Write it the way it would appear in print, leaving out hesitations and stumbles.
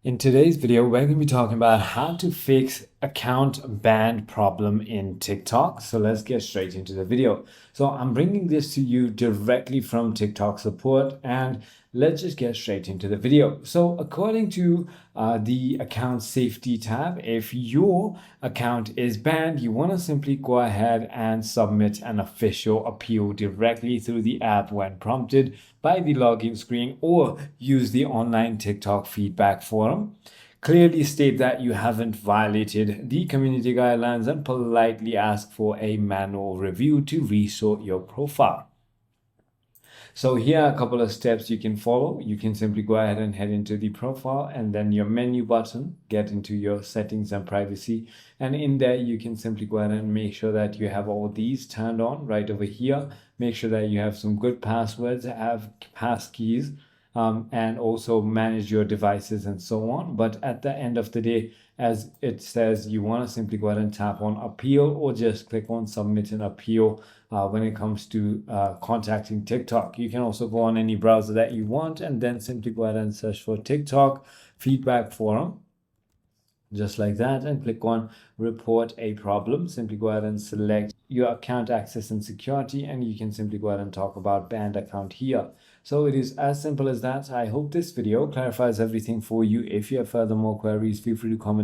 In today's video, we're going to be talking about how to fix account banned problem in TikTok. So let's get straight into the video. So I'm bringing this to you directly from TikTok support, and let's just get straight into the video. So according to the account safety tab, if your account is banned, you want to simply go ahead and submit an official appeal directly through the app when prompted by the login screen, or use the online TikTok feedback forum. Clearly state that you haven't violated the community guidelines and politely ask for a manual review to resort your profile. So here are a couple of steps you can follow. You can simply go ahead and head into the profile and then your menu button, get into your settings and privacy. And in there, you can simply go ahead and make sure that you have all these turned on right over here. Make sure that you have some good passwords, have pass keys, and also manage your devices and so on. But at the end of the day, as it says, you want to simply go ahead and tap on appeal or just click on submit an appeal when it comes to contacting TikTok. You can also go on any browser that you want and then simply go ahead and search for TikTok feedback forum, just like that, and click on report a problem. Simply go ahead and select your account access and security, and you can simply go ahead and talk about banned account here. So it is as simple as that. I hope this video clarifies everything for you. If you have further more queries, feel free to comment